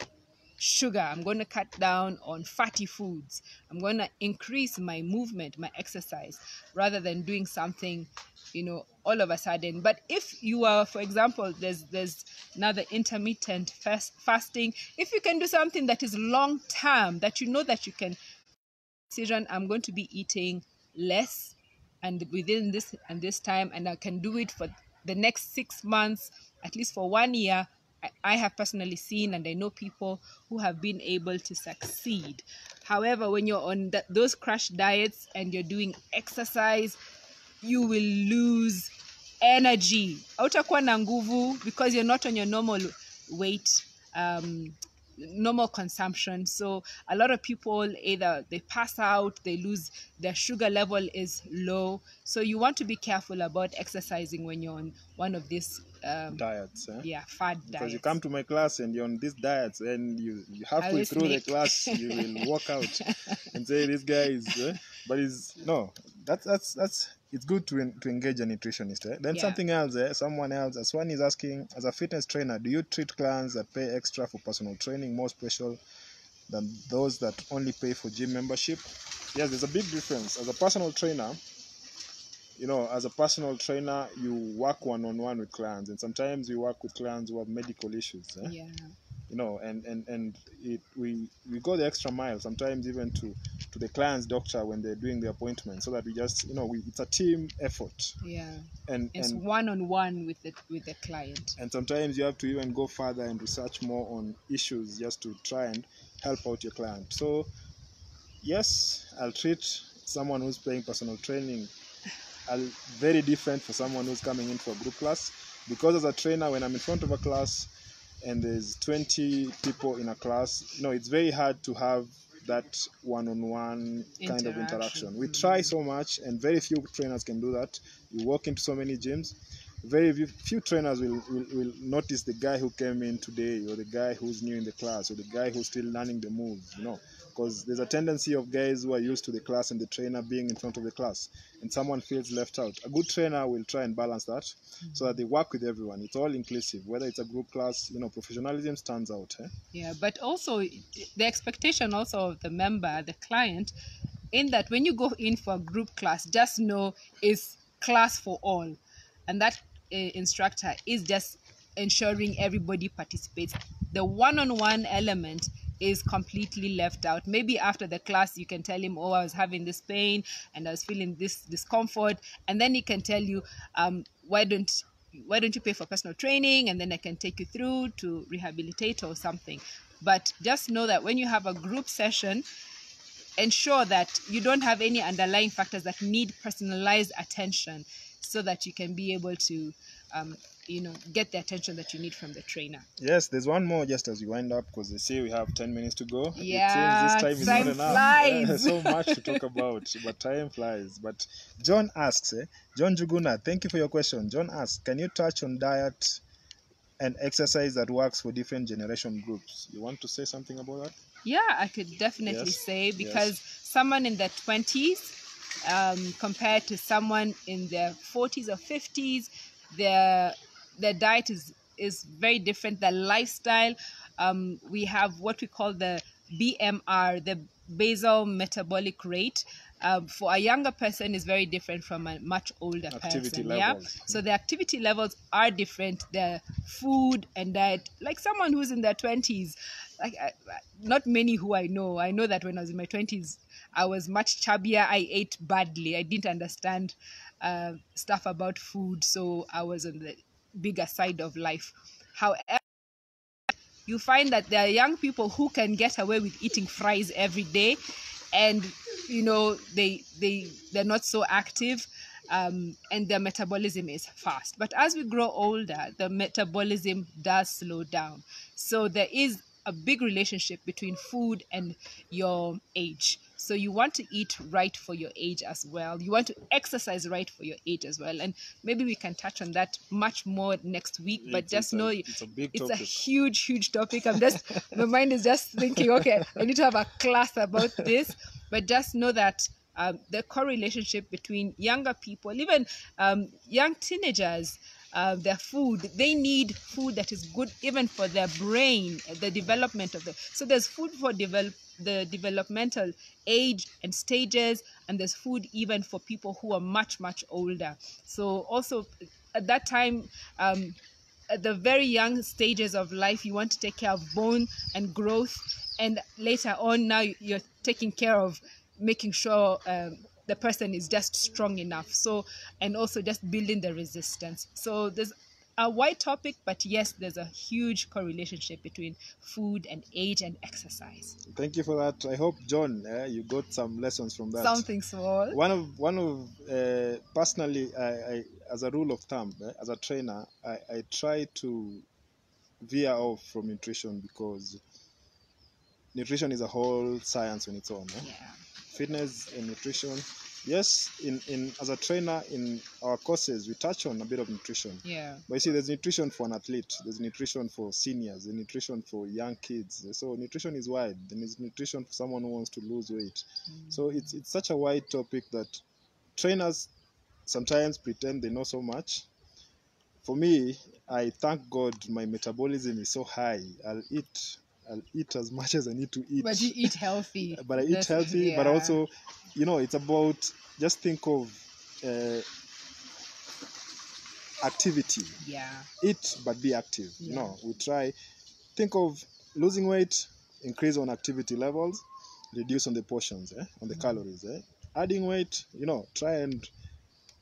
sugar. I'm going to cut down on fatty foods. I'm going to increase my movement, my exercise, rather than doing something all of a sudden. But if you are, for example, there's another intermittent fasting. If you can do something that is long term, that that you can decision, I'm going to be eating less and within this time, and I can do it for the next 6 months, at least for 1 year. I have personally seen, and I know people who have been able to succeed. However, when you're on those crash diets and you're doing exercise, you will lose energy. Hautakuwa na nguvu because you're not on your normal weight, normal consumption. So a lot of people, either they pass out, they lose, their sugar level is low. So you want to be careful about exercising when you're on one of these diets. Fad diets. Because you come to my class and you're on these diets, and you halfway through the class you will walk out and say this guy is but that's it's good to engage a nutritionist. Then something else, someone else, as one is asking, as a fitness trainer, do you treat clients that pay extra for personal training more special than those that only pay for gym membership? Yes, there's a big difference. As a personal trainer, you work one-on-one with clients, and sometimes we work with clients who have medical issues. And we go the extra mile, sometimes even to to the client's doctor when they're doing the appointment, so that we just, it's a team effort. Yeah. And it's one-on-one with the client. And sometimes you have to even go further and research more on issues just to try and help out your client. So yes, I'll treat someone who's paying personal training very different for someone who's coming in for a group class, because as a trainer, when I'm in front of a class and there's 20 people in a class, it's very hard to have that one-on-one kind of interaction. We try so much, and very few trainers can do that. You walk into so many gyms, very few trainers will notice the guy who came in today, or the guy who's new in the class, or the guy who's still learning the moves, because there's a tendency of guys who are used to the class and the trainer being in front of the class, and someone feels left out. A good trainer will try and balance that, so that they work with everyone. It's all inclusive, whether it's a group class. Professionalism stands out. Yeah, but also the expectation also of the member, the client, in that when you go in for a group class, just know it's class for all, and that instructor is just ensuring everybody participates. The one-on-one element is completely left out. Maybe after the class you can tell him, oh, I was having this pain and I was feeling this discomfort, and then he can tell you, why don't you pay for personal training, and then I can take you through to rehabilitate or something. But just know that when you have a group session, ensure that you don't have any underlying factors that need personalized attention, so that you can be able to get the attention that you need from the trainer. Yes, there's one more just as we wind up, because they say we have 10 minutes to go. Yeah, it seems this time is not enough. So much to talk about, but time flies. But John asks, John Juguna, thank you for your question. John asks, can you touch on diet and exercise that works for different generation groups? You want to say something about that? Yeah, I could definitely say, because someone in their 20s compared to someone in their 40s or 50s, their diet is very different. The lifestyle, we have what we call the BMR, the basal metabolic rate. For a younger person is very different from a much older person. Levels. Yeah, so the activity levels are different. The food and diet, like someone who's in their 20s, like not many who I know that when I was in my 20s, I was much chubbier. I ate badly. I didn't understand stuff about food, so I was on the bigger side of life. However, you find that there are young people who can get away with eating fries every day, and they're not so active, and their metabolism is fast. But as we grow older, the metabolism does slow down. So there is a big relationship between food and your age. So you want to eat right for your age as well. You want to exercise right for your age as well. And maybe we can touch on that much more next week. But it's a huge topic. My mind is just thinking, okay, I need to have a class about this. But just know that the correlationship between younger people, even young teenagers, their food, they need food that is good even for their brain, the development of so there's food for the developmental age and stages, and there's food even for people who are much older. So also at that time, at the very young stages of life, you want to take care of bone and growth, and later on now you're taking care of making sure the person is just strong enough. So, and also just building the resistance. So there's a wide topic, but yes, there's a huge correlation between food and age and exercise. Thank you for that. I hope, John, you got some lessons from that. Something small. One of personally, I as a rule of thumb, as a trainer, I try to veer off from nutrition, because nutrition is a whole science on its own. Yeah. Fitness and nutrition. Yes, in as a trainer in our courses we touch on a bit of nutrition. Yeah. But you see, there's nutrition for an athlete, there's nutrition for seniors, there's nutrition for young kids. So nutrition is wide. Then there's nutrition for someone who wants to lose weight. So it's such a wide topic that trainers sometimes pretend they know so much. For me, I thank God my metabolism is so high. I'll eat as much as I need to eat. But you eat healthy. But I eat healthy, yeah. But also, it's about, just think of activity. Yeah. Eat, but be active. Yeah. We try, think of losing weight, increase on activity levels. reduce on the portions, on the calories. Adding weight, try and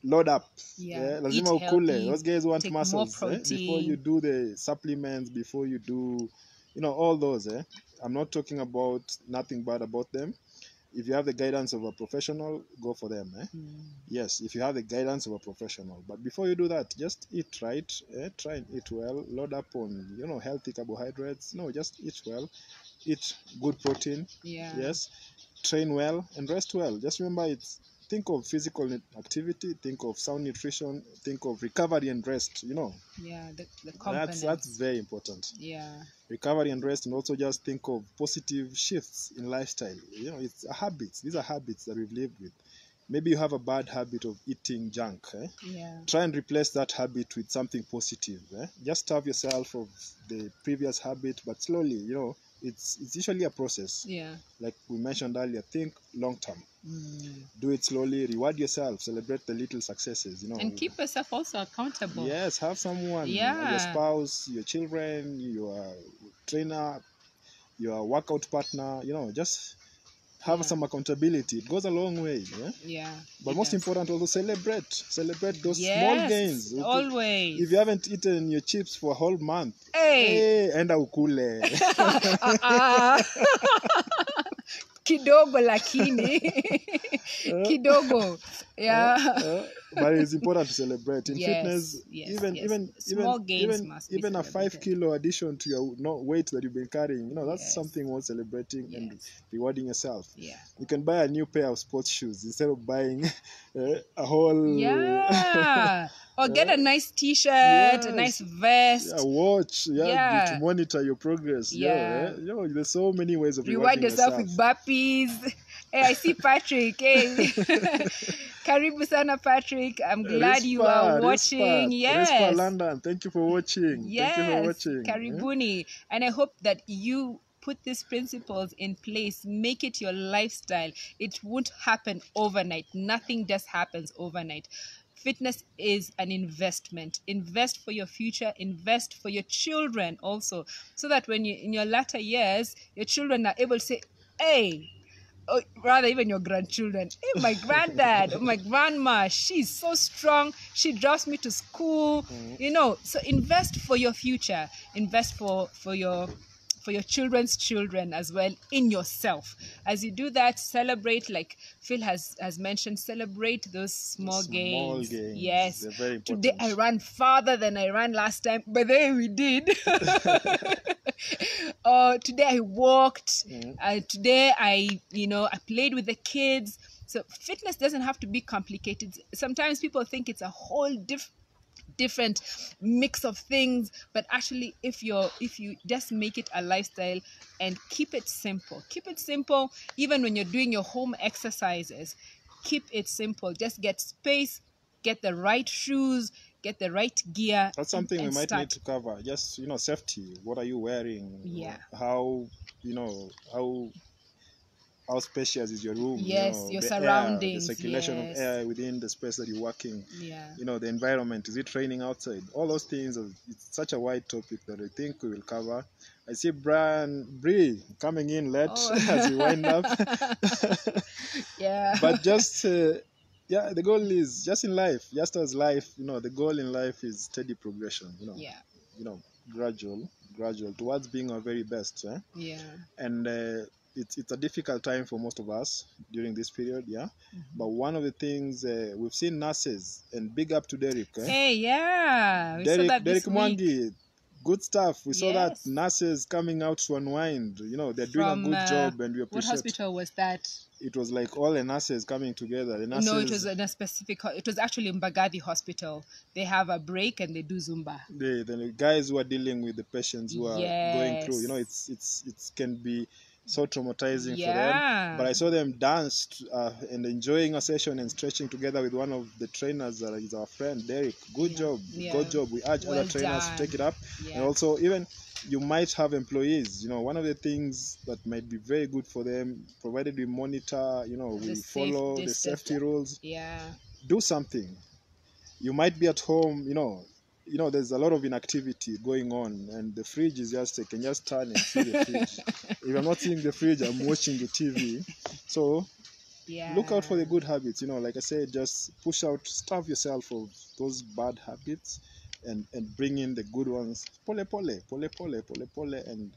load up. Yeah. Lazima Eat ukule. healthy, Those guys want take muscles. more Before you protein. do the supplements, before you do, all those. I'm not talking about nothing bad about them. If you have the guidance of a professional, go for them. Yes, if you have the guidance of a professional. But before you do that, just eat right. Try and eat well. Load up on, healthy carbohydrates. No, just eat well. Eat good protein. Yeah. Yes. Train well and rest well. Just remember, think of physical activity, think of sound nutrition, think of recovery and rest. Yeah, the components. That's very important. Yeah. Recovery and rest, and also just think of positive shifts in lifestyle. It's habits. These are habits that we've lived with. Maybe you have a bad habit of eating junk. Yeah. Try and replace that habit with something positive. Just starve yourself of the previous habit, but slowly, it's usually a process. Yeah. Like we mentioned earlier, think long term. Do it slowly, reward yourself, celebrate the little successes, and keep yourself also accountable. Yes, have someone, your spouse, your children, your trainer, your workout partner, just have some accountability. It goes a long way. But most important, also celebrate those small gains. Always. If you haven't eaten your chips for a whole month, enda ukule. Kidogo lakini kidogo. But it's important to celebrate in fitness. Even small gains even a 5 kilo addition to your weight that you've been carrying, that's something worth celebrating and rewarding yourself. You can buy a new pair of sports shoes instead of buying a whole or get a nice t-shirt, a nice vest, a watch, to monitor your progress. There's so many ways of reward yourself with burpees. Hey, I see Patrick. Hey. Karibu sana, Patrick. I'm glad you are watching. Yes. London. Thank you for watching. Yes. Thank you for watching. Karibuni. And I hope that you put these principles in place. Make it your lifestyle. It won't happen overnight. Nothing just happens overnight. Fitness is an investment. Invest for your future. Invest for your children also. So that when you in your latter years, your children are able to say, hey, or rather even your grandchildren, hey, my granddad, my grandma, she's so strong, she drops me to school. So invest for your future, invest for your children's children as well, in yourself. As you do that, celebrate, like Phil has mentioned, celebrate those small gains. Yes. They're very important. Today I ran farther than I ran last time, but there we did. Today I walked. Today I played with the kids. So fitness doesn't have to be complicated. Sometimes people think it's a whole different mix of things, but actually if you just make it a lifestyle and keep it simple. Even when you're doing your home exercises, keep it simple. Just get space, get the right shoes, get the right gear. That's something we might need to cover. Just safety. What are you wearing? How spacious is your room? Yes, your surroundings. The circulation of air within the space that you're working. The environment. Is it raining outside? All those things. It's such a wide topic that I think we will cover. I see Bree coming in late as we wind up. But just the goal is just in life, just as life. The goal in life is steady progression. Gradual towards being our very best. And it's a difficult time for most of us during this period, but one of the things we've seen nurses, and big up to Derek. Hey, we saw that Derek this week. Mwangi, good stuff. We saw that nurses coming out to unwind. They're doing a good job, and we appreciate. What hospital was that? It was like all the nurses coming together. The nurses, no, it was in a specific. It was actually in Mbagathi Hospital. They have a break and they do Zumba. The guys who are dealing with the patients who are going through. It can be so traumatizing for them. But I saw them dance and enjoying a session and stretching together with one of the trainers that is our friend Derek. Good job. Good job. We urge other trainers to take it up. And also, even you might have employees. One of the things that might be very good for them, provided we monitor, we follow the safety rules. Yeah. Do something. You might be at home, you know, there's a lot of inactivity going on, and the fridge is just, I can just turn and see the fridge. If I'm not seeing the fridge, I'm watching the TV. So Yeah. look out for the good habits. You know, like I said, just push out, starve yourself of those bad habits, and bring in the good ones. Pole pole, pole pole, pole pole, and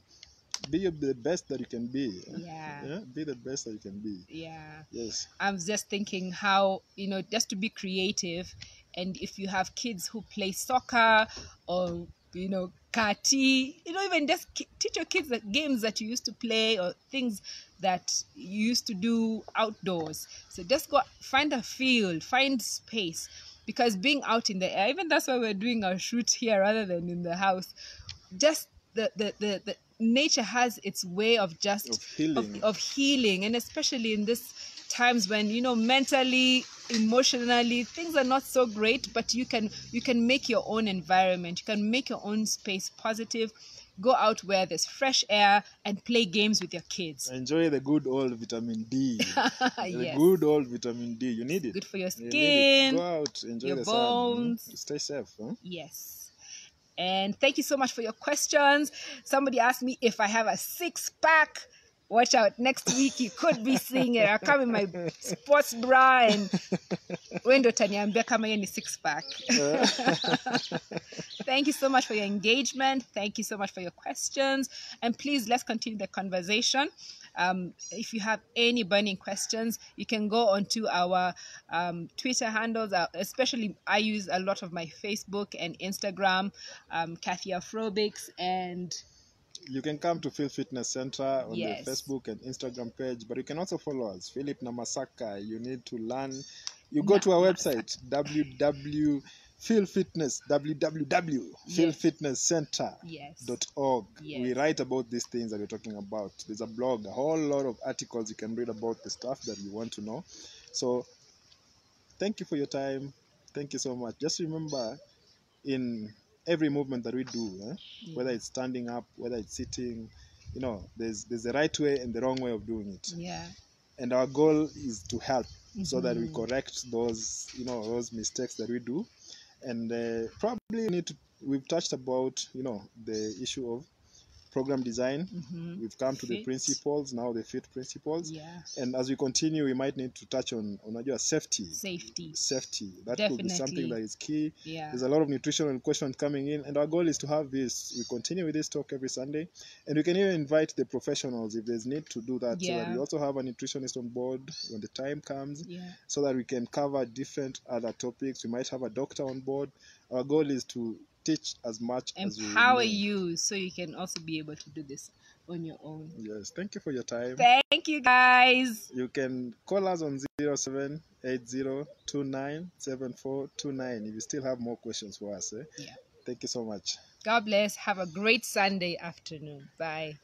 be the best that you can be. Yeah. Be the best that you can be. Yeah. Yes. I'm just thinking how, you know, just to be creative, and if you have kids who play soccer or, you know, kati, you know, even just teach your kids the games that you used to play or things that you used to do outdoors. So just go find a field, find space, because being out in the air, even that's why we're doing our shoot here rather than in the house, just the nature has its way of just of healing, and especially in this times when, you know, mentally, emotionally, things are not so great, but you can make your own environment, you can make your own space positive. Go out where there's fresh air and play games with your kids. Enjoy the good old vitamin D. Yes. The good old vitamin D. You need it. Good for your skin. Go out, enjoy your the bones. sun. Stay safe. Huh? Yes. And thank you so much for your questions. Somebody asked me if I have a 6-pack. Watch out, next week you could be seeing it. I'll come in my sports bra and wendo taniambia kama hiyo ni 6-pack. Thank you so much for your engagement. Thank you so much for your questions. And please, let's continue the conversation. If you have any burning questions, you can go onto our Twitter handles. Especially, I use a lot of my Facebook and Instagram, Kathy Afrobics, and you can come to Phil Fitness Center on the Facebook and Instagram page, but you can also follow us, Philip Namasaka. You need to learn. You go to our website, www.philfitnesscenter.org. Yes. We write about these things that we're talking about. There's a blog, a whole lot of articles you can read about the stuff that you want to know. So thank you for your time. Thank you so much. Just remember, in every movement that we do, whether it's standing up, whether it's sitting, you know, there's a right way and the wrong way of doing it. Yeah. And our goal is to help so that we correct those, you know, those mistakes that we do. And probably we've touched about, you know, the issue of program design. We've come to the principles, now the fit principles. Yeah. And as we continue, we might need to touch on safety. That Definitely could be something that is key. Yeah. There's a lot of nutritional questions coming in, and our goal is to have this. We continue with this talk every Sunday, and we can even invite the professionals if there's need to do that. So that we also have a nutritionist on board when the time comes, so that we can cover different other topics. We might have a doctor on board. Our goal is to teach as much as we empower you, so you can also be able to do this on your own. Yes, thank you for your time. Thank you, guys. You can call us on 0780297429 if you still have more questions for us. Yeah. Thank you so much. God bless. Have a great Sunday afternoon. Bye.